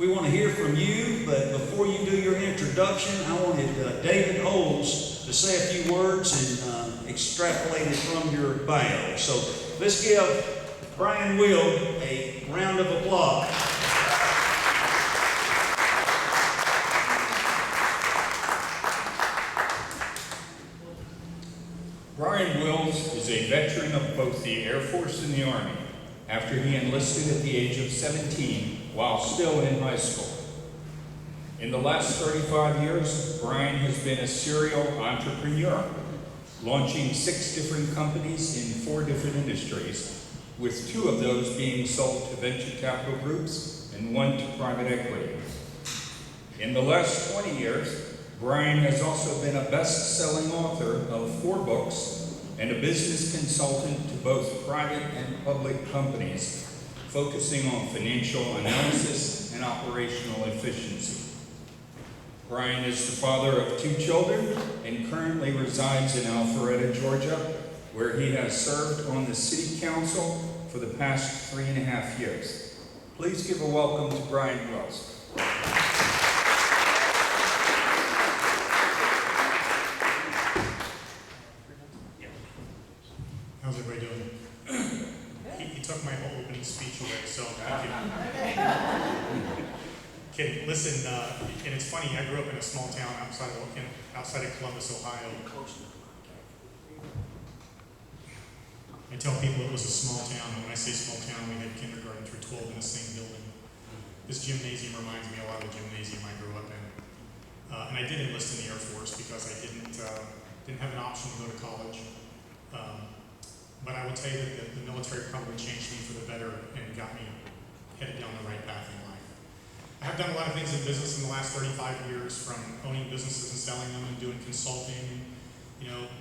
We want to hear from you, but before you do your introduction, I wanted David Oles to say a few words and extrapolate it from your bio. So let's give Brian Will a round of applause. Brian Wills is a veteran of both the Air Force and the Army after he enlisted at the age of 17 while still in high school. In the last 35 years, Brian has been a serial entrepreneur, launching 6 different companies in 4 different industries, with 2 of those being sold to venture capital groups and 1 to private equity. In the last 20 years, Brian has also been a best-selling author of 4 books and a business consultant to both private and public companies, focusing on financial analysis and operational efficiency. Brian is the father of 2 children and currently resides in Alpharetta, Georgia, where he has served on the City Council for the past 3.5 years. Please give a welcome to Brian Wills. How's everybody doing? He took my whole opening speech away, so thank you. Kidding. Listen, and it's funny, I grew up in a small town outside of Columbus, Ohio. I tell people it was a small town, and when I say small town, we had kindergarten through 12 in the same building. This gymnasium reminds me a lot of the gymnasium I grew up in. And I did enlist in the Air Force because I didn't have an option to go to college. But I will tell you that the military probably changed me for the better and got me headed down the right path in life. I have done a lot of things in business in the last 35 years, from owning businesses and selling them and doing consulting,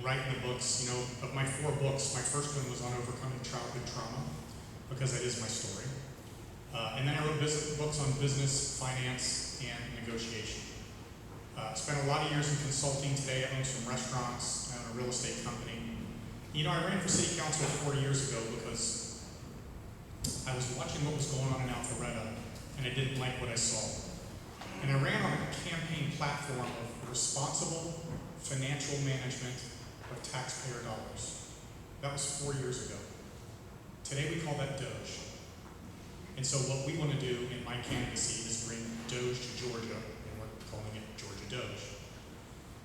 writing the books. Of my 4 books, my first one was on overcoming childhood trauma, because that is my story. And then I wrote books on business, finance, and negotiation. Spent a lot of years in consulting. Today I own some restaurants, I own a real estate company. I ran for city council 4 years ago because I was watching what was going on in Alpharetta, and I didn't like what I saw. And I ran on a campaign platform of responsible financial management of taxpayer dollars. That was 4 years ago. Today we call that Doge. And so what we want to do in my candidacy is bring Doge to Georgia, and we're calling it Georgia Doge.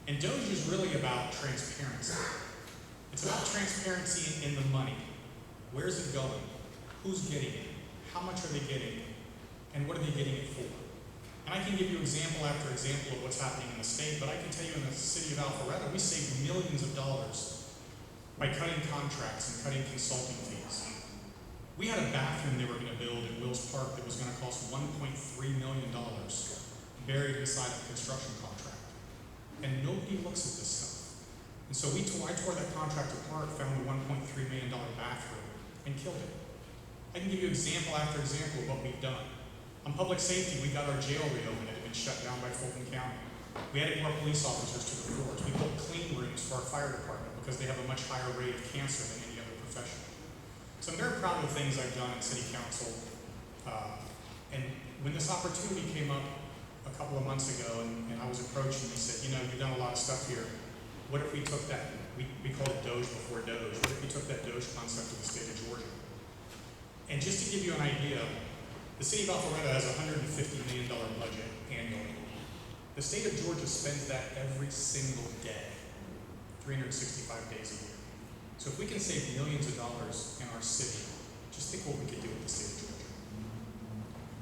And Doge is really about transparency. It's about transparency in the money. Where's it going? Who's getting it? How much are they getting? And what are they getting it for? And I can give you example after example of what's happening in the state, but I can tell you in the city of Alpharetta, we saved millions of dollars by cutting contracts and cutting consulting fees. We had a bathroom they were going to build in Wills Park that was going to cost $1.3 million, buried inside a construction contract. And nobody looks at this stuff. And so I tore that contract apart, found the $1.3 million bathroom, and killed it. I can give you example after example of what we've done. On public safety, we got our jail reopened. It had been shut down by Fulton County. We added more police officers to the force. We built clean rooms for our fire department because they have a much higher rate of cancer than any other profession. So I'm very proud of the things I've done in city council. And when this opportunity came up a couple of months ago, and I was approached, and he said, you've done a lot of stuff here. What if we took that, we called it Doge before Doge, what if we took that Doge concept to the state of Georgia? And just to give you an idea, the city of Alpharetta has a $150 million budget annually. The state of Georgia spends that every single day, 365 days a year. So if we can save millions of dollars in our city, just think what we could do with the state of Georgia.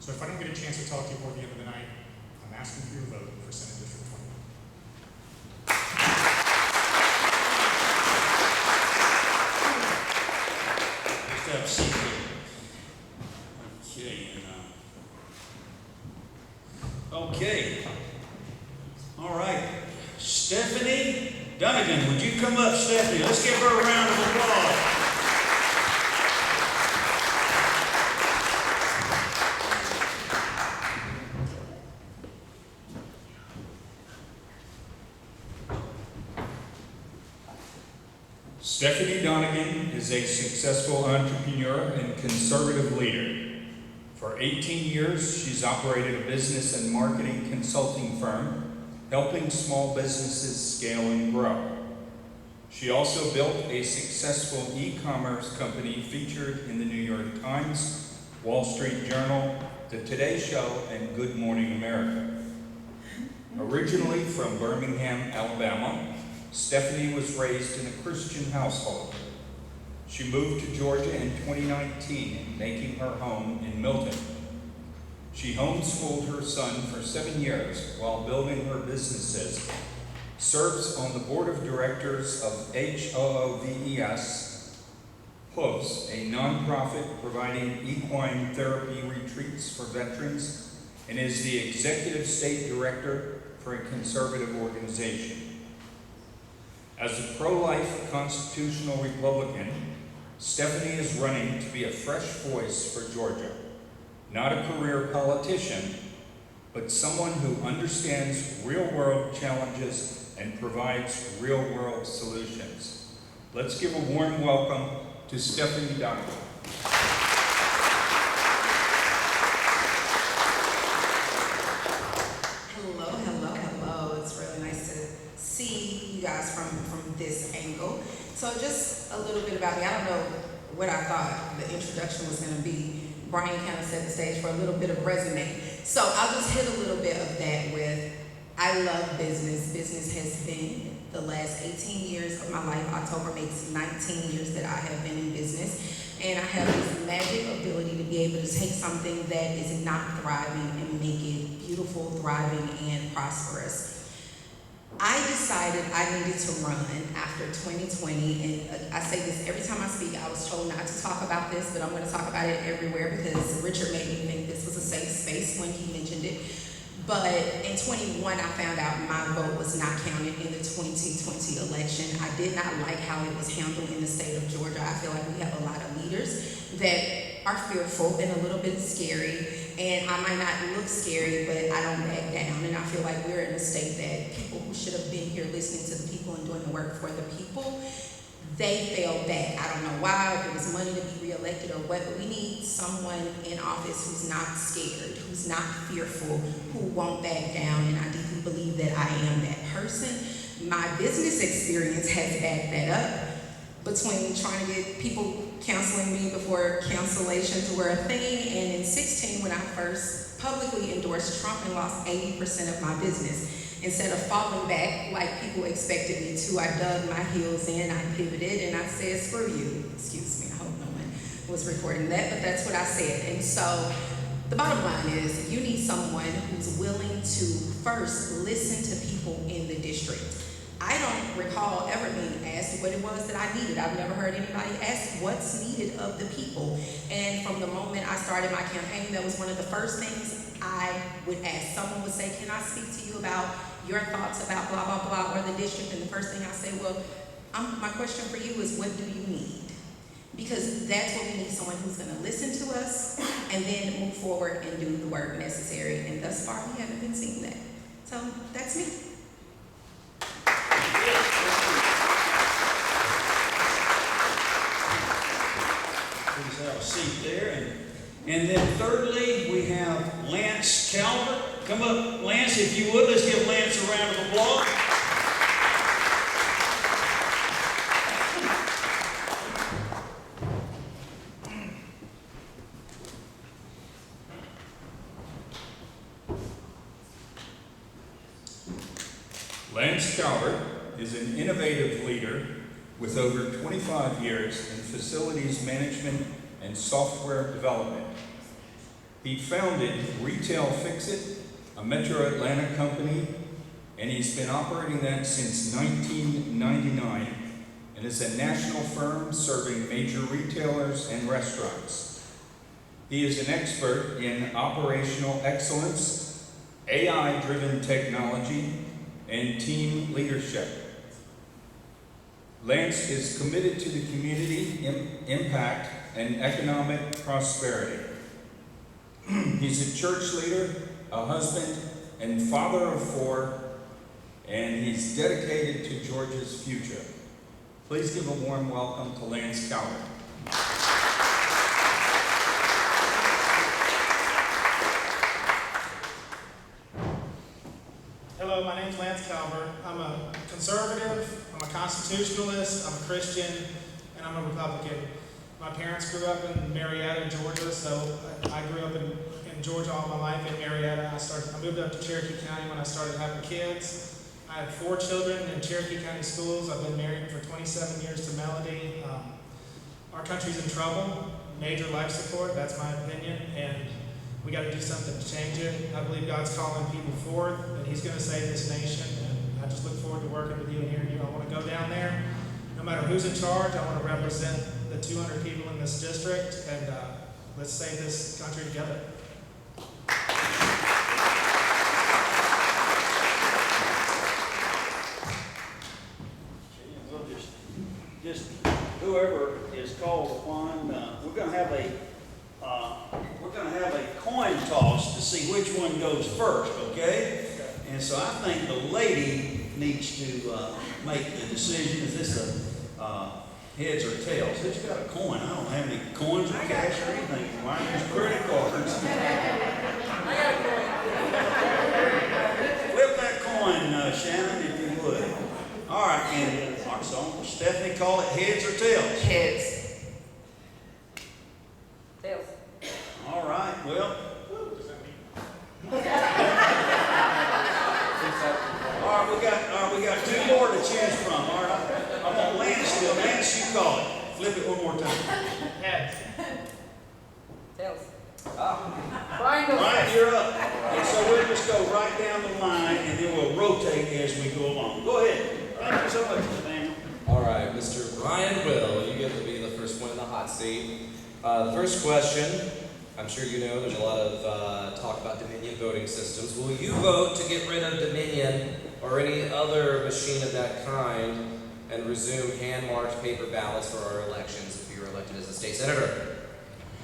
So if I don't get a chance to talk to you before the end of the night, I'm asking for your vote for Senate District 21. Okay. All right. Stephanie Dunnigan, would you come up, Stephanie? Let's give her a round of applause. Stephanie Dunnigan is a successful entrepreneur and conservative leader. For 18 years, she's operated a business and marketing consulting firm, helping small businesses scale and grow. She also built a successful e-commerce company featured in the New York Times, Wall Street Journal, The Today Show, and Good Morning America. Originally from Birmingham, Alabama, Stephanie was raised in a Christian household. She moved to Georgia in 2019, making her home in Milton. She homeschooled her son for 7 years while building her businesses, serves on the board of directors of HOOVES, a nonprofit providing equine therapy retreats for veterans, and is the executive state director for a conservative organization. As a pro-life constitutional Republican, Stephanie is running to be a fresh voice for Georgia. Not a career politician, but someone who understands real-world challenges and provides real-world solutions. Let's give a warm welcome to Stephanie Donovan. Hello. It's really nice to see you guys from this angle. So just a little bit about me. I don't know what I thought the introduction was going to be. Brian kind of set the stage for a little bit of resume. So I'll just hit a little bit of that with, I love business. Business has been the last 18 years of my life. October makes 19 years that I have been in business. And I have this magic ability to be able to take something that is not thriving and make it beautiful, thriving, and prosperous. I decided I needed to run after 2020, and I say this every time I speak. I was told not to talk about this, but I'm going to talk about it everywhere because Richard made me think this was a safe space when he mentioned it. But in 21, I found out my vote was not counted in the 2020 election. I did not like how it was handled in the state of Georgia. I feel like we have a lot of leaders that are fearful and a little bit scary. And I might not look scary, but I don't back down. And I feel like we're in a state that people who should have been here listening to the people and doing the work for the people, they failed that. I don't know why, if it was money to be reelected or what, but we need someone in office who's not scared, who's not fearful, who won't back down, and I deeply believe that I am that person. My business experience has backed that up. Between trying to get people counseling me before cancellations were a thing, and in 16, when I first publicly endorsed Trump and lost 80% of my business. Instead of falling back like people expected me to, I dug my heels in, I pivoted, and I said, screw you. Excuse me, I hope no one was recording that, but that's what I said. And so the bottom line is you need someone who's willing to first listen to people in the district. I don't recall ever being asked what it was that I needed. I've never heard anybody ask what's needed of the people. And from the moment I started my campaign, that was one of the first things I would ask. Someone would say, can I speak to you about your thoughts about blah, blah, blah, or the district? And the first thing I say, well, my question for you is, what do you need? Because that's what we need, someone who's going to listen to us and then move forward and do the work necessary. And thus far, we haven't been seeing that. So that's me. Please have a seat there. And then thirdly, we have Lance Calvert. Come up, Lance, if you would. Let's give Lance a round of applause. Lance Calvert is an innovative leader with over 25 years in facilities management and software development. He founded Retail Fix-It, a Metro Atlanta company, and he's been operating that since 1999 and is a national firm serving major retailers and restaurants. He is an expert in operational excellence, AI-driven technology, and team leadership. Lance is committed to the community impact and economic prosperity. He's a church leader, a husband, and father of 4, and he's dedicated to Georgia's future. Please give a warm welcome to Lance Calvert. Hello, my name's Lance Calvert. I'm a conservative, I'm a constitutionalist, I'm a Christian, and I'm a Republican. My parents grew up in Marietta, Georgia, so I grew up in Georgia all my life in Marietta. I moved up to Cherokee County when I started having kids. I have 4 children in Cherokee County schools. I've been married for 27 years to Melody. Our country's in trouble, major life support, that's my opinion, and we got to do something to change it. I believe God's calling people forth, and He's going to save this nation, and I just look forward to working with you and hearing you. I want to go down there, no matter who's in charge. I want to represent the 200 people in this district, and let's save this country together. We'll just whoever is called upon, we're going to have a coin toss to see which one goes first, okay? And so I think the lady needs to make the decision. Is this a heads or tails? Who's got a coin? I don't have any coins or cash or anything. Mine is credit cards. I got a coin. Flip that coin, Shannon, if you would. All right, and so Stephanie, call it heads or tails? Heads. Tails. All right, well. All right, we got 2 more to choose from. All right, I'm gonna Lance do it. Lance, you call it. Flip it one more time. Heads. Tails. Brian goes Brian, first. you're up. And so we'll just go right down the line, and then we'll rotate as we go along. Go ahead. Thank you so much, Nathaniel. All right, Mr. Brian Will, you get to be the first one in the hot seat. The first question, I'm sure you know there's a lot of talk about Dominion voting systems. Will you vote to get rid of Dominion or any other machine of that kind and resume hand-marked paper ballots for our elections if you're elected as a state senator?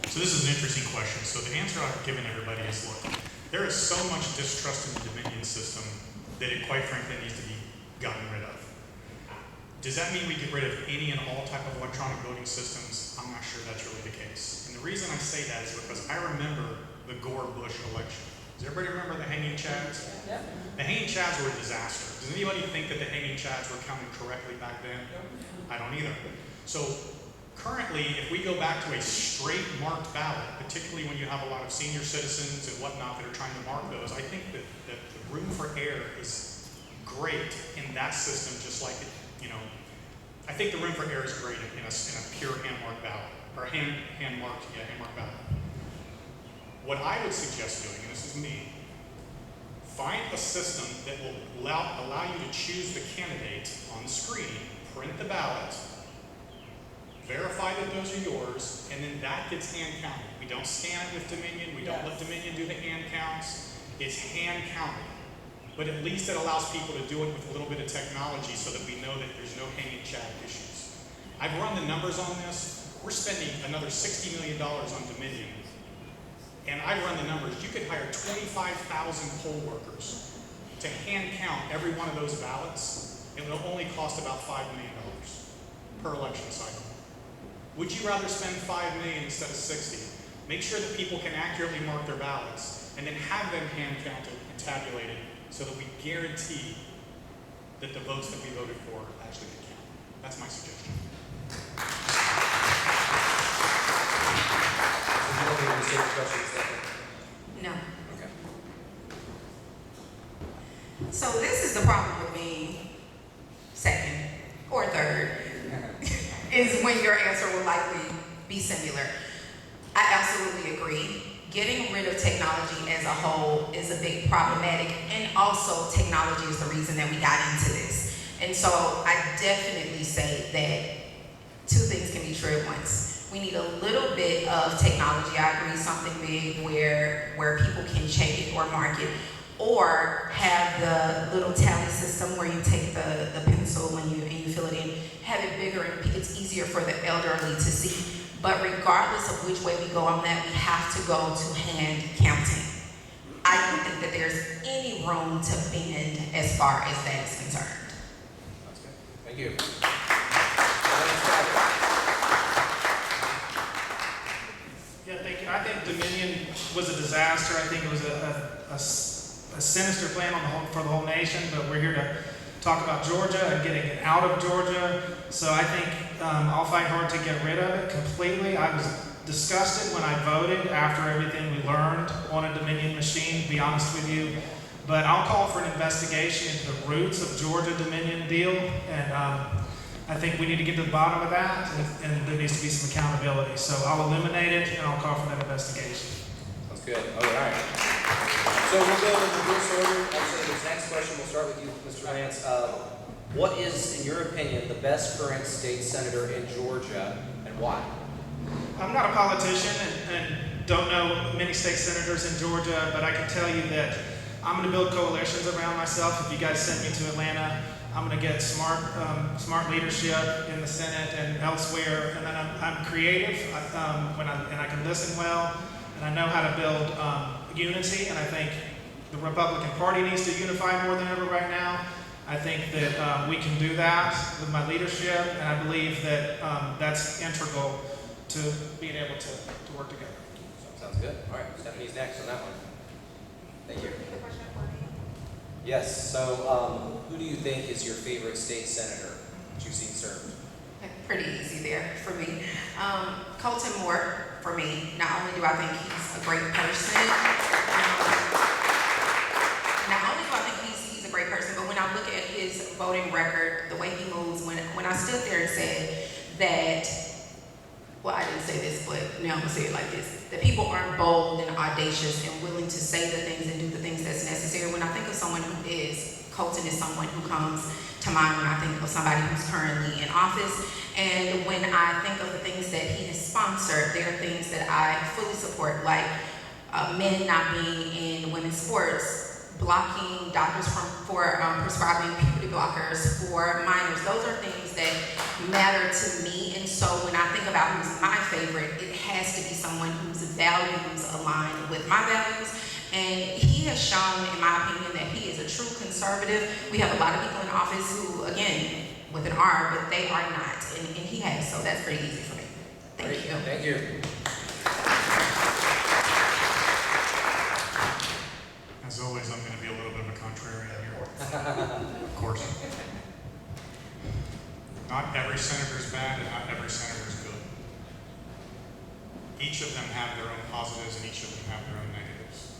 So this is an interesting question. So the answer I've given everybody is, look, there is so much distrust in the Dominion system that it quite frankly needs to be gotten rid of. Does that mean we get rid of any and all type of electronic voting systems? I'm not sure that's really the case. And the reason I say that is because I remember the Gore-Bush election. Does everybody remember the hanging chads? Yep. The hanging chads were a disaster. Does anybody think that the hanging chads were counted correctly back then? I don't either. So currently, if we go back to a straight marked ballot, particularly when you have a lot of senior citizens and whatnot that are trying to mark those, I think that the room for error is great in that system, just like it, I think the room for error is great in a pure hand-marked ballot, or hand-marked ballot. What I would suggest doing, and this is me, find a system that will allow you to choose the candidate on the screen, print the ballot, verify that those are yours, and then that gets hand counted. We don't scan it with Dominion, we don't let Dominion do the hand counts, it's hand counted. But at least it allows people to do it with a little bit of technology so that we know that there's no hanging chat issues. I've run the numbers on this. We're spending another $60 million on Dominion. And I've run the numbers. You could hire 25,000 poll workers to hand count every one of those ballots. It will only cost about $5 million per election cycle. Would you rather spend $5 million instead of 60? Make sure that people can accurately mark their ballots and then have them hand counted and tabulated, so that we guarantee that the votes that we voted for actually get counted. That's my suggestion. No. Okay. So this is the problem with being second or third, is when your answer will likely be similar. I absolutely agree. Getting rid of technology as a whole is a big problematic, and also technology is the reason that we got into this. And so I definitely say that 2 things can be true at once. We need a little bit of technology. I agree, something big where people can check it or mark it, or have the little tally system where you take the pencil and you fill it in, have it bigger and it's easier for the elderly to see. But regardless of which way we go on that, we have to go to hand counting. I don't think that there's any room to bend as far as that is concerned. That's good. Thank you. Yeah, thank you. I think Dominion was a disaster. I think it was a sinister plan for the whole nation, but we're here to talk about Georgia and getting it out of Georgia. So I think I'll fight hard to get rid of it completely. I was disgusted when I voted after everything we learned on a Dominion machine, to be honest with you. But I'll call for an investigation into the roots of Georgia Dominion deal, and I think we need to get to the bottom of that, and there needs to be some accountability. So I'll eliminate it, and I'll call for that investigation. Sounds good. All right. So we'll go in reverse order. Actually, this next question, we'll start with you, Mr. Lance. What is, in your opinion, the best current state senator in Georgia, and why? I'm not a politician and don't know many state senators in Georgia, but I can tell you that I'm going to build coalitions around myself. If you guys send me to Atlanta, I'm going to get smart leadership in the Senate and elsewhere. And then I'm creative, and I can listen well, and I know how to build unity. And I think the Republican Party needs to unify more than ever right now. I think that we can do that with my leadership, and I believe that that's integral to being able to work together. Sounds good. All right, Stephanie's next on that one. Thank you. Yes, so who do you think is your favorite state senator that you've seen served? Pretty easy there for me. Colton Moore, for me. Not only do I think he's a great person, but when I look at his voting record, the way he moves, when I stood there and said that, well, I didn't say this, but now I'm gonna say it like this, that people aren't bold and audacious and willing to say the things and do the things that's necessary. When I think of someone who is, Colton is someone who comes to mind when I think of somebody who's currently in office. And when I think of the things that he has sponsored, there are things that I fully support, like men not being in women's sports, blocking doctors for prescribing puberty blockers for minors. Those are things that matter to me. And so when I think about who's my favorite, it has to be someone whose values align with my values. And he has shown, in my opinion, that he is a true conservative. We have a lot of people in office who, again, with an R, but they are not. And he has, so that's pretty easy for me. Thank you. Thank you. As always, I'm going to be a little bit of a contrarian here. Of course. Not every senator is bad and not every senator is good. Each of them have their own positives and each of them have their own negatives.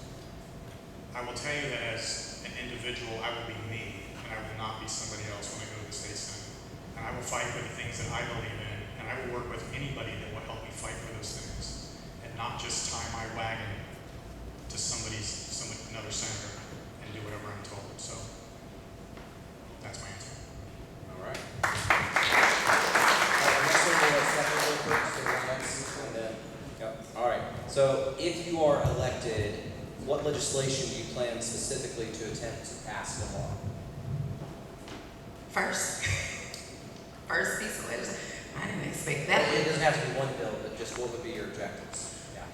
I will tell you that as an individual, I will be me and I will not be somebody else when I go to the state senate. And I will fight for the things that I believe in, and I will work with anybody that will help me fight for those things and not just tie my wagon to another senator and do whatever I'm told. So that's my answer. All right. Next one, we'll let Stephanie go first, so we're next, and then, yep. All right. So if you are elected, what legislation do you plan specifically to attempt to pass the law? First piece of legislation. I didn't expect that. It doesn't have to be one bill, but just what would be your objectives? Yeah.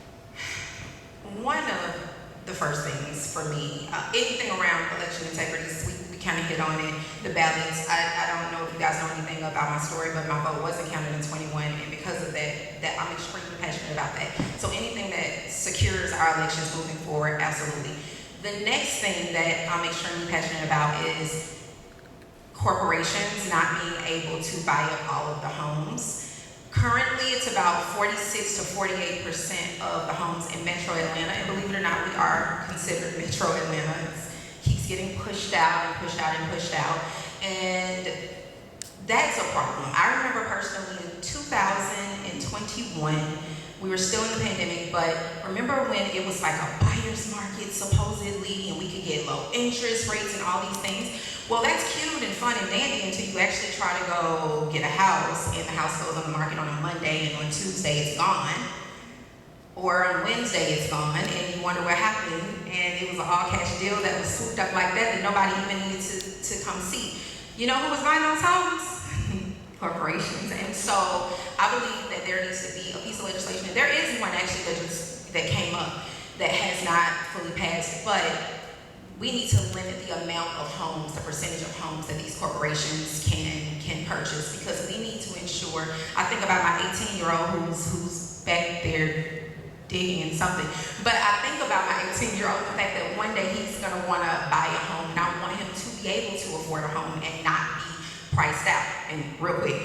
One of the first things for me, anything around election integrity, we kind of hit on it. The ballots, I don't know if you guys know anything about my story, but my vote wasn't counted in 21, and because of that I'm extremely passionate about that. So anything that secures our elections moving forward, absolutely. The next thing that I'm extremely passionate about is corporations not being able to buy up all of the homes. Currently, it's about 46 to 48% of the homes in Metro Atlanta, and believe it or not, we are considered Metro Atlanta. It keeps getting pushed out and pushed out and pushed out, and that's a problem. I remember personally in 2021, we were still in the pandemic, but remember when it was like a buyer's market supposedly, and we could get low interest rates and all these things? Well, that's cute and fun and dandy until you actually try to go get a house, and the house goes on the market on a Monday, and on Tuesday it's gone, or on Wednesday it's gone, and you wonder what happened, and it was an all-cash deal that was swooped up like that nobody even needed to come see. You know who was buying those homes? Corporations. And so I believe that there needs to be a piece of legislation, and there is one actually that came up that has not fully passed, but we need to limit the amount of homes, the percentage of homes that these corporations can purchase, because we need to ensure, I think about my 18-year-old who's back there dig in something. But I think about my 18-year-old, the fact that one day he's gonna wanna buy a home, and I want him to be able to afford a home and not be priced out. And real quick,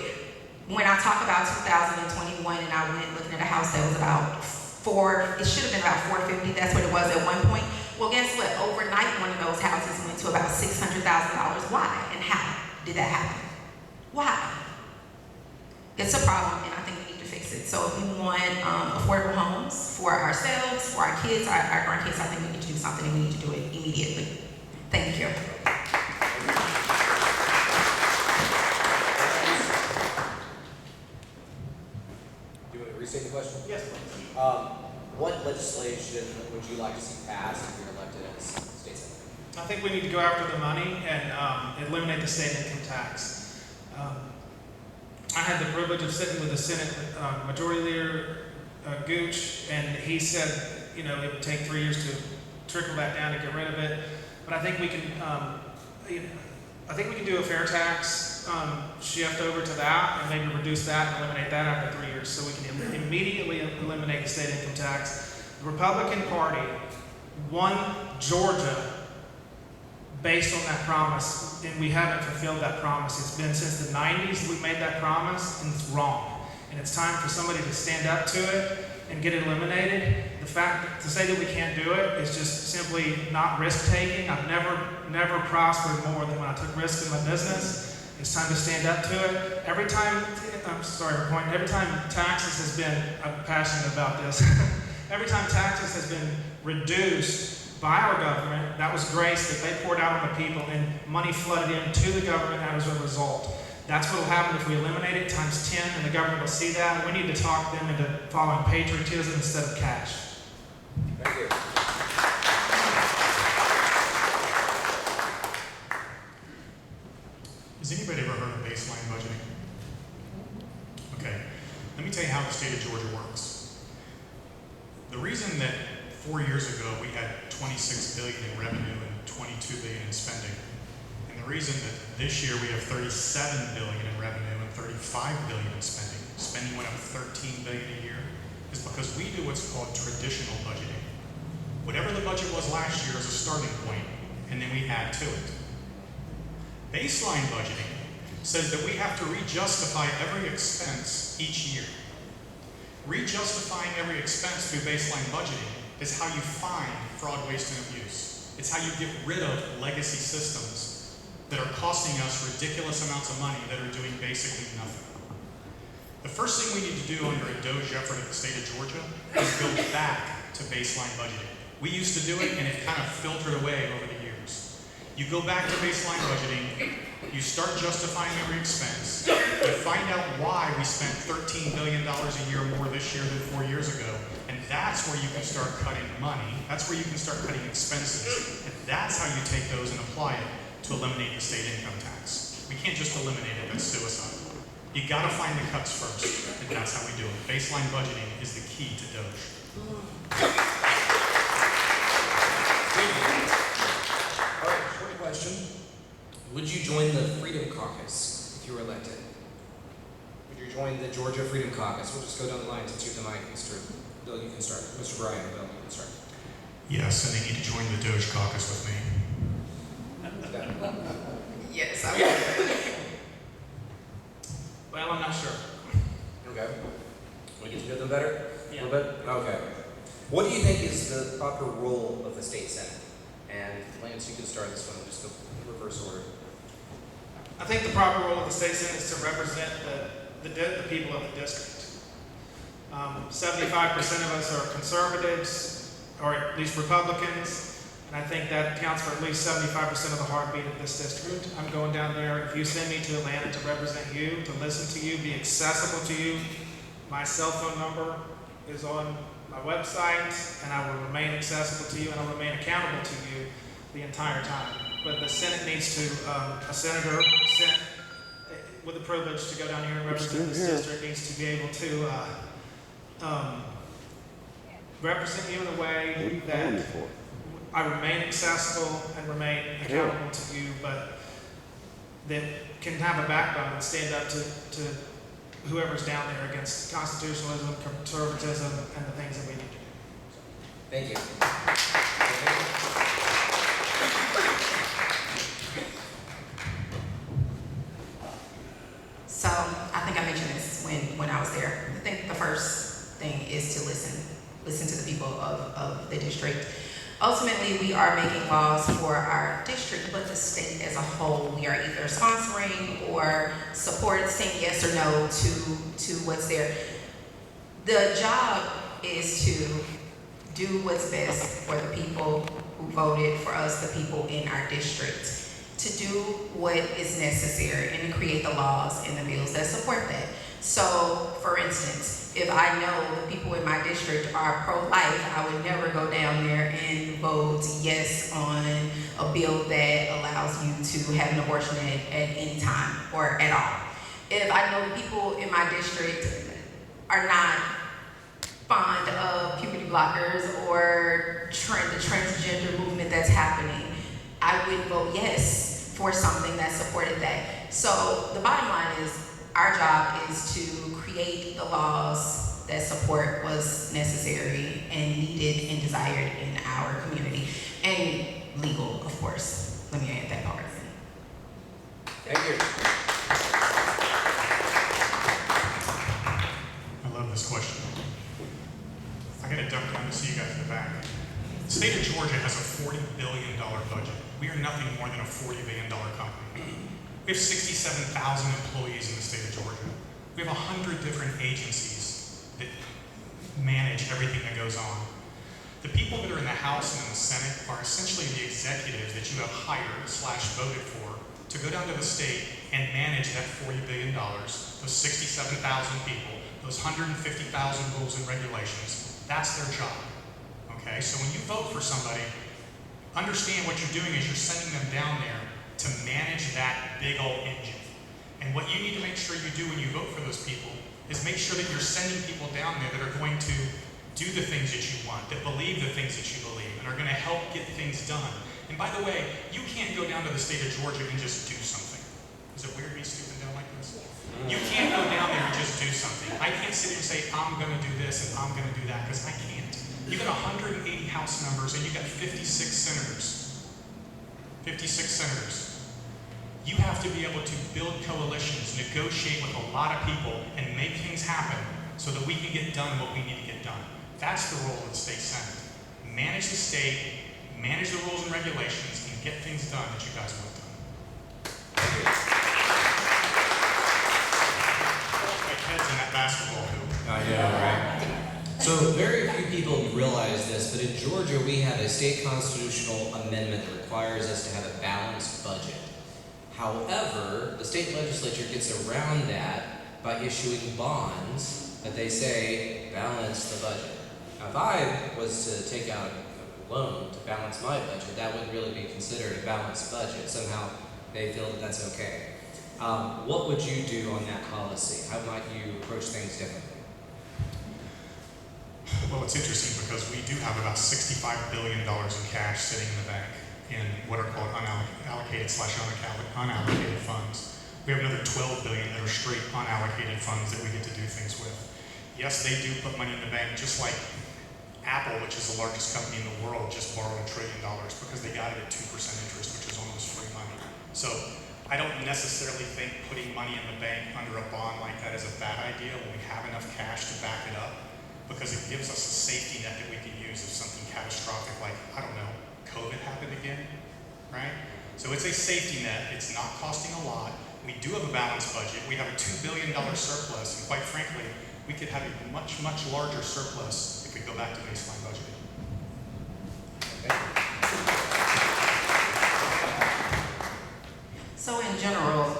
when I talk about 2021 and I went looking at a house that was about it should have been about $450, that's what it was at one point. Well, guess what? Overnight, one of those houses went to about $600,000. Why and how did that happen? Why? It's a problem, and I think we need to fix it. So if we want affordable homes for ourselves, for our kids, our grandkids, I think we need to do something, and we need to do it immediately. Thank you. Do you want to restate the question? Yes, please. What legislation would you like to see passed if you're elected as state senator? I think we need to go after the money and eliminate the state income tax. I had the privilege of sitting with the Senate Majority Leader Gooch, and he said, you know, it would take 3 years to trickle that down to get rid of it. But I think we can, I think we can do a fair tax shift over to that, and maybe reduce that and eliminate that after 3 years, so we can immediately eliminate the state income tax. The Republican Party won Georgia based on that promise, and we haven't fulfilled that promise. It's been since the 90s we made that promise, and it's wrong. And it's time for somebody to stand up to it and get it eliminated. The fact to say that we can't do it is just simply not risk-taking. I've never prospered more than when I took risks in my business. It's time to stand up to it. Every time taxes has been, I'm passionate about this, every time taxes has been reduced by our government, that was grace that they poured out on the people, and money flooded into the government as a result. That's what will happen if we eliminate it times 10, and the government will see that. We need to talk them into following patriotism instead of cash. Thank you. Has anybody ever heard of baseline budgeting? Okay, let me tell you how the state of Georgia works. The reason that 4 years ago we had $26 billion in revenue and $22 billion in spending, and the reason that this year we have $37 billion in revenue and $35 billion in spending went up $13 billion a year, is because we do what's called traditional budgeting. Whatever the budget was last year is a starting point, and then we add to it. Baseline budgeting says that we have to re-justify every expense each year. Re-justifying every expense through baseline budgeting is how you find fraud, waste, and abuse. It's how you get rid of legacy systems that are costing us ridiculous amounts of money that are doing basically nothing. The first thing we need to do under a DOGE effort at the state of Georgia is go back to baseline budgeting. We used to do it, and it kind of filtered away over the years. You go back to baseline budgeting, you start justifying every expense, you find out why we spent $13 billion a year more this year than 4 years ago, and that's where you can start cutting money, that's where you can start cutting expenses, and that's how you take those and apply it to eliminate the state income tax. We can't just eliminate it, that's suicide. You gotta find the cuts first, and that's how we do it. Baseline budgeting is the key to DOGE. All right, short question. Would you join the Freedom Caucus if you were elected? Would you join the Georgia Freedom Caucus? We'll just go down the line since you have the mic. Mr. Bill, you can start. Mr. Bryan, Bill, you can start. Yes, and they need to join the DOGE caucus with me. Yes, I will. Well, I'm not sure. Okay. We get to know them better? Yeah. A little bit? Okay. What do you think is the proper role of the state senate? And Lance, you can start this one, just go in reverse order. I think the proper role of the state senate is to represent the people of the district. 75% of us are conservatives, or at least Republicans, and I think that accounts for at least 75% of the heartbeat of this district. I'm going down there. If you send me to Atlanta to represent you, to listen to you, be accessible to you, my cell phone number is on my website, and I will remain accessible to you, and I'll remain accountable to you the entire time. But the Senate needs to, a senator with the privilege to go down here and represent this district needs to be able to represent you in a way that I remain accessible and remain accountable to you, but that can have a backbone and stand up to whoever's down there against constitutionalism, conservatism, and the things that we need to do. Thank you. So I think I mentioned this when I was there. I think the first thing is to listen to the people of the district. Ultimately, we are making laws for our district, but the state as a whole, we are either sponsoring or supporting, saying yes or no to what's there. The job is to do what's best for the people who voted for us, the people in our district, to do what is necessary and to create the laws and the bills that support that. So, for instance, if I know the people in my district are pro-life, I would never go down there and vote yes on a bill that allows you to have an abortion at any time or at all. If I know the people in my district are not fond of puberty blockers or the transgender movement that's happening, I would vote yes for something that supported that. So the bottom line is, our job is to create the laws that support what's necessary and needed and desired in our community. And legal, of course. Let me add that part in. Thank you. I love this question. I gotta duck down to see you guys in the back. The state of Georgia has a $40 billion budget. We are nothing more than a $40 billion company. We have 67,000 employees in the state of Georgia. We have 100 different agencies that manage everything that goes on. The people that are in the House and in the Senate are essentially the executives that you have hired/voted for to go down to the state and manage that $40 billion, those 67,000 people, those 150,000 rules and regulations. That's their job. Okay, so when you vote for somebody, understand what you're doing is you're sending them down there to manage that big old engine. And what you need to make sure you do when you vote for those people is make sure that you're sending people down there that are going to do the things that you want, that believe the things that you believe, and are going to help get things done. And by the way, you can't go down to the state of Georgia and just do something. Is it weird me stooping down like this? You can't go down there and just do something. I can't sit here and say, I'm going to do this and I'm going to do that, because I can't. You got 180 House members and you got 56 senators. 56 senators. You have to be able to build coalitions, negotiate with a lot of people, and make things happen so that we can get done what we need to get done. That's the role of the state senate. Manage the state, manage the rules and regulations, and get things done that you guys want done. My head's in that basketball hoop. I know, right? So very few people realize this, but in Georgia we have a state constitutional amendment that requires us to have a balanced budget. However, the state legislature gets around that by issuing bonds that they say balance the budget. Now, if I was to take out a loan to balance my budget, that wouldn't really be considered a balanced budget. Somehow they feel that that's okay. What would you do on that policy? How might you approach things differently? Well, it's interesting because we do have about $65 billion in cash sitting in the bank in what are called unallocated/unallocated funds. We have another $12 billion that are straight unallocated funds that we get to do things with. Yes, they do put money in the bank, just like Apple, which is the largest company in the world, just borrowed $1 trillion because they got it at 2% interest, which is almost free money. So I don't necessarily think putting money in the bank under a bond like that is a bad idea when we have enough cash to back it up, because it gives us a safety net that we can use if something catastrophic like, I don't know, COVID happened again, right? So it's a safety net. It's not costing a lot. We do have a balanced budget. We have a $2 billion surplus, and quite frankly, we could have a much, much larger surplus if we go back to baseline budgeting. So in general,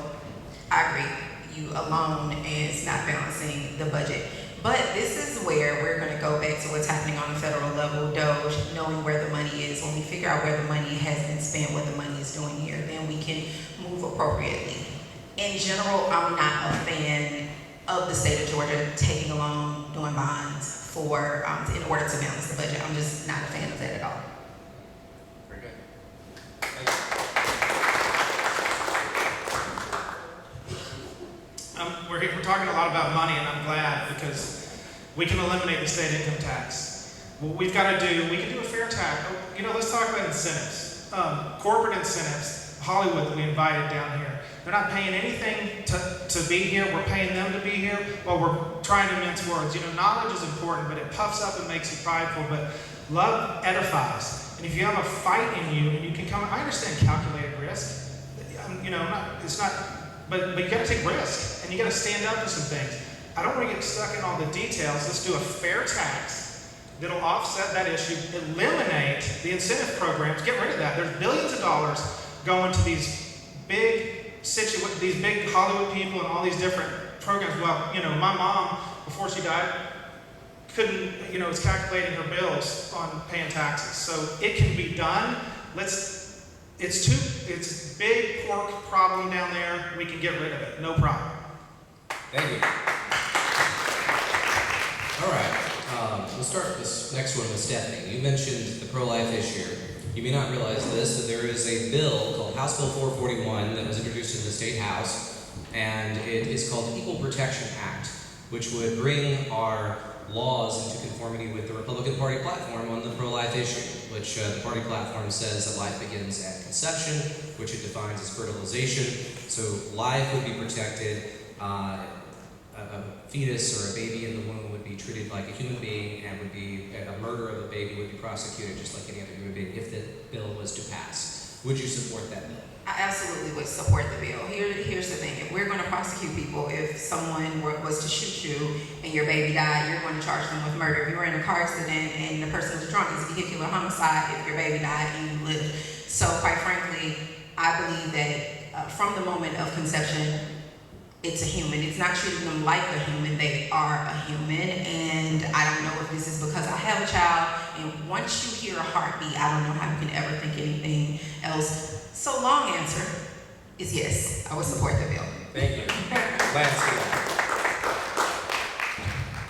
I agree. You alone is not balancing the budget. But this is where we're going to go back to what's happening on the federal level, DOGE, knowing where the money is. When we figure out where the money has been spent, what the money is doing here, then we can move appropriately. In general, I'm not a fan of the state of Georgia taking a loan, doing bonds for in order to balance the budget. I'm just not a fan of that at all. Very good. We're talking a lot about money, and I'm glad, because we can eliminate the state income tax. what we've got to do, we can do a fair tax. You know, let's talk about incentives. Corporate incentives, Hollywood that we invited down here. They're not paying anything to be here. We're paying them to be here, while we're trying to mince words. You know, knowledge is important, but it puffs up and makes you prideful, but love edifies. And if you have a fight in you, and you can come, I understand calculated risk. You know, but you got to take risk, and you got to stand up to some things. I don't want to get stuck in all the details. Let's do a fair tax that'll offset that issue, eliminate the incentive programs, get rid of that. There's billions of dollars going to these big Hollywood people and all these different programs. Well, you know, my mom, before she died, couldn't, you know, was calculating her bills on paying taxes. So it can be done. It's a big pork problem down there. We can get rid of it. No problem. Thank you. All right, we'll start this next one with Stephanie. You mentioned the pro-life issue. You may not realize this, but there is a bill called House Bill 441 that was introduced in the State House, and it is called the Equal Protection Act, which would bring our laws into conformity with the Republican Party platform on the pro-life issue, which the party platform says that life begins at conception, which it defines as fertilization. So life would be protected. A fetus or a baby in the womb would be treated like a human being, and a murder of a baby would be prosecuted just like any other human being if the bill was to pass. Would you support that bill? I absolutely would support the bill. Here's the thing. If we're going to prosecute people, if someone was to shoot you and your baby died, you're going to charge them with murder. If you were in a car accident and the person was drunk, it's vehicular homicide if your baby died and you lived. So quite frankly, I believe that from the moment of conception, it's a human. It's not treating them like a human. They are a human. And I don't know if this is because I have a child. And once you hear a heartbeat, I don't know how you can ever think anything else. So long answer is yes. I would support the bill. Thank you. Lance.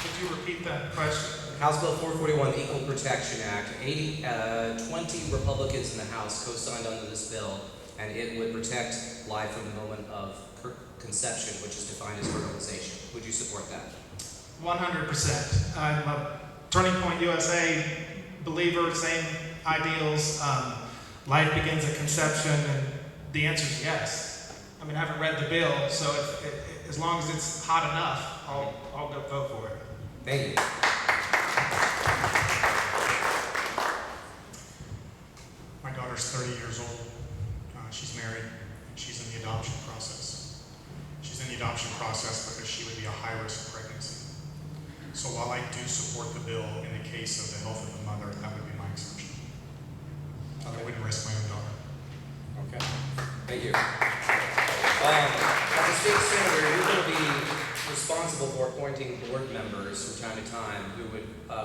Could you repeat that question? House Bill 441, the Equal Protection Act. 20 Republicans in the House co-signed under this bill, and it would protect life from the moment of conception, which is defined as fertilization. Would you support that? 100%. I'm a Turning Point USA believer, same ideals. Life begins at conception, and the answer is yes. I mean, I haven't read the bill, so as long as it's hot enough, I'll go vote for it. Thank you. My daughter's 30 years old. She's married, and she's in the adoption process. She's in the adoption process because she would be a high-risk pregnancy. So while I do support the bill in the case of the health of the mother, that would be my exception. I wouldn't risk my own daughter. Okay. Thank you. As a state senator, you're going to be responsible for appointing board members from time to time.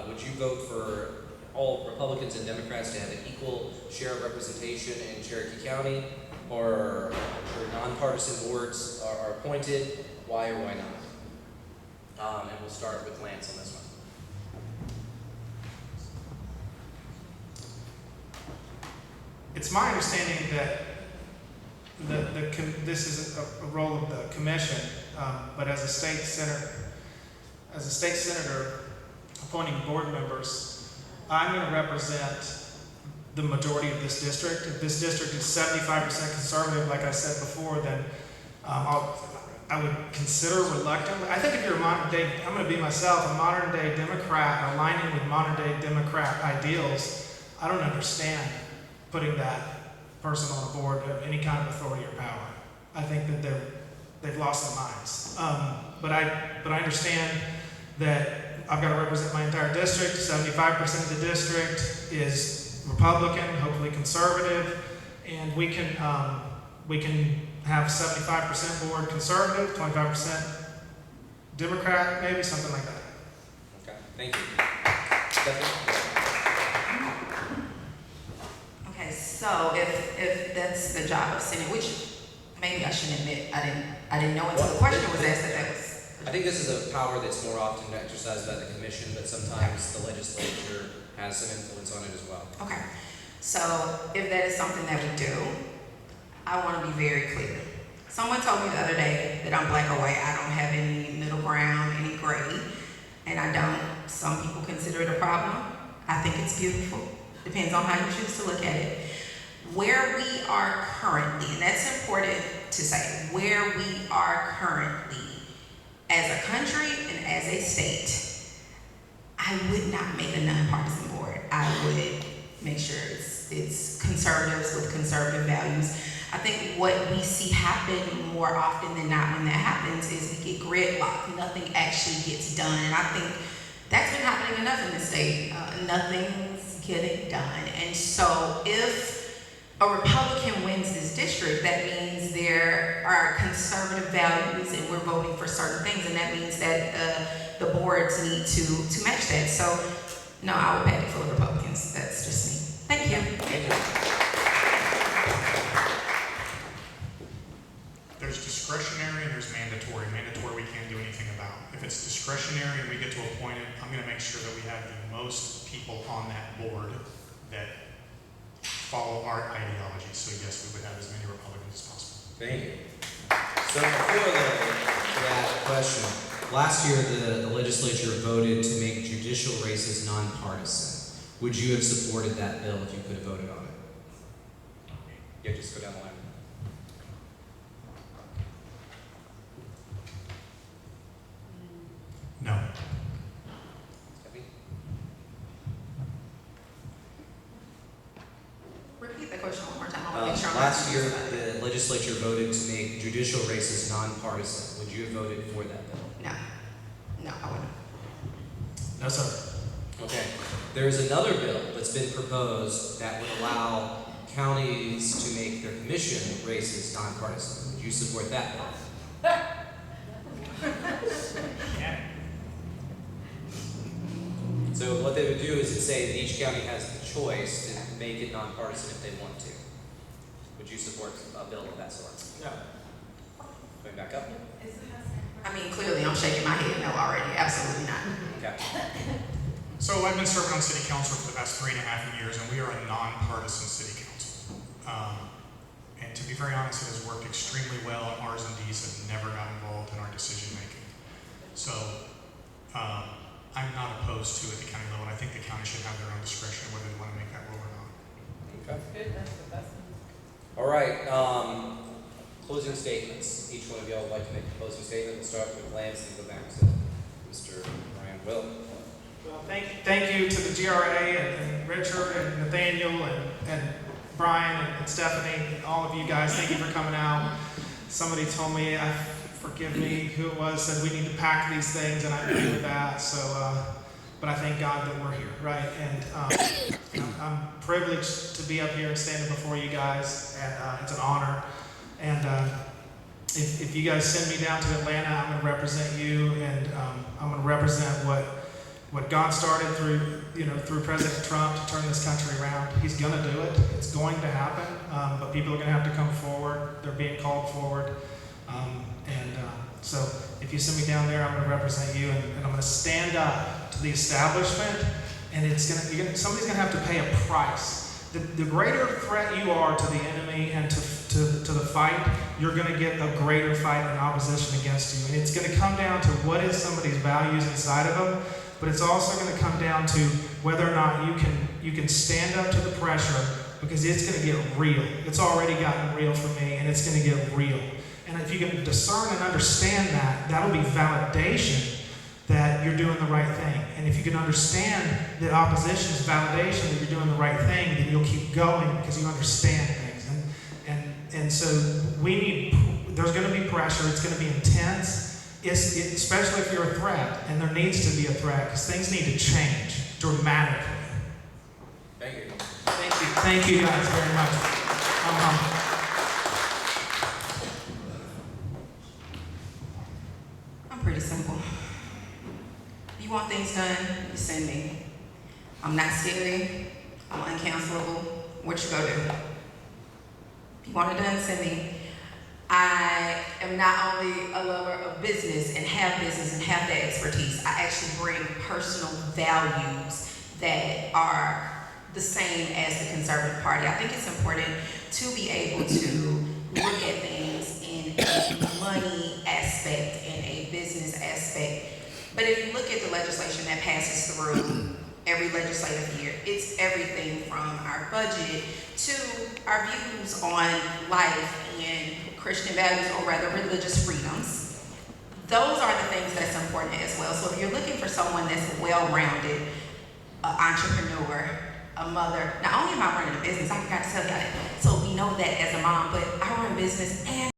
Would you vote for all Republicans and Democrats to have an equal share of representation in Cherokee County, or nonpartisan boards are appointed? Why or why not? And we'll start with Lance on this one. It's my understanding that this is a role of the commission, but as a state senator appointing board members, I'm going to represent the majority of this district. If this district is 75% conservative, like I said before, then I would consider reluctantly. I think if you're a modern day, I'm going to be myself, a modern day Democrat, aligning with modern day Democrat ideals, I don't understand putting that person on a board of any kind of authority or power. I think that they've lost their minds. But I understand that I've got to represent my entire district. 75% of the district is Republican, hopefully conservative, and we can have 75% board conservative, 25% Democrat, maybe something like that. Okay, thank you. Stephanie? Okay, so if that's the job of Senate, which maybe I shouldn't admit, I didn't know until the question was asked that was. I think this is a power that's more often exercised by the commission, but sometimes the legislature has some influence on it as well. Okay, so if that is something that we do, I want to be very clear. Someone told me the other day that I'm black or white. I don't have any middle ground, any gray, and I don't. Some people consider it a problem. I think it's beautiful. Depends on how you choose to look at it. Where we are currently, and that's important to say, where we are currently as a country and as a state, I would not make a nonpartisan board. I would make sure it's conservatives with conservative values. I think what we see happen more often than not when that happens is we get gridlocked. Nothing actually gets done. And I think that's been happening enough in the state. Nothing's getting done. And so if a Republican wins this district, that means there are conservative values and we're voting for certain things. And that means that the boards need to match that. So no, I would pack it full of Republicans. That's just me. Thank you. Thank you. There's discretionary and there's mandatory. Mandatory we can't do anything about. If it's discretionary and we get to appoint it, I'm going to make sure that we have the most people on that board that follow our ideology. So yes, we would have as many Republicans as possible. Thank you. So before that question, last year the legislature voted to make judicial races nonpartisan. Would you have supported that bill if you could have voted on it? Yeah, just go down the line. No. Debbie? Repeat the question one more time. I want to make sure I'm Last year, understanding. the legislature voted to make judicial races nonpartisan. Would you have voted for that bill? No, I wouldn't. No, sir. Okay. There is another bill that's been proposed that would allow counties to make their commission races nonpartisan. Would you support that bill? So what they would do is say that each county has the choice to make it nonpartisan if they want to. Would you support a bill of that sort? No. Going back up? I mean, clearly I'm shaking my head no already. Absolutely not. Okay. So I've been serving on city council for the past 3.5 years, and we are a nonpartisan city council. And to be very honest, it has worked extremely well, and R's and D's have never got involved in our decision making. So I'm not opposed to it at the county level. I think the county should have their own discretion whether they want to make that rule or not. Okay. Good, that's the best. All right. Closing statements. Each one of y'all would like to make a closing statement. We'll start with Lance and go back to Mr. Ryan Will. Well, thank you to the GRA and Richard and Nathaniel and Brian and Stephanie and all of you guys. Thank you for coming out. Somebody told me, forgive me, who it was, said we need to pack these things, and I agree with that. So, but I thank God that we're here, right? And I'm privileged to be up here and standing before you guys, and it's an honor. And if you guys send me down to Atlanta, I'm going to represent you, and I'm going to represent what God started through President Trump to turn this country around. He's going to do it. It's going to happen. But people are going to have to come forward. They're being called forward. So if you send me down there, I'm going to represent you, and I'm going to stand up to the establishment. And somebody's going to have to pay a price. The greater threat you are to the enemy and to the fight, you're going to get a greater fight and opposition against you. And it's going to come down to what is somebody's values inside of them, but it's also going to come down to whether or not you can stand up to the pressure, because it's going to get real. It's already gotten real for me, and it's going to get real. And if you can discern and understand that, that'll be validation that you're doing the right thing. And if you can understand that opposition is validation that you're doing the right thing, then you'll keep going because you understand things. And so there's going to be pressure. It's going to be intense, especially if you're a threat. And there needs to be a threat because things need to change dramatically. Thank you. Thank you guys very much. I'm pretty simple. You want things done, you send me. I'm not scary. I'm uncancelable. What you gonna do? If you want it done, send me. I am not only a lover of business and have that expertise. I actually bring personal values that are the same as the Conservative Party. I think it's important to be able to look at things in a money aspect, in a business aspect. But if you look at the legislation that passes through every legislative year. It's everything from our budget to our views on life and Christian values, or rather religious freedoms. Those are the things that's important as well. So if you're looking for someone that's well-rounded, an entrepreneur, a mother, not only am I running a business, I forgot to tell you that. So we know that as a mom, but I run a business and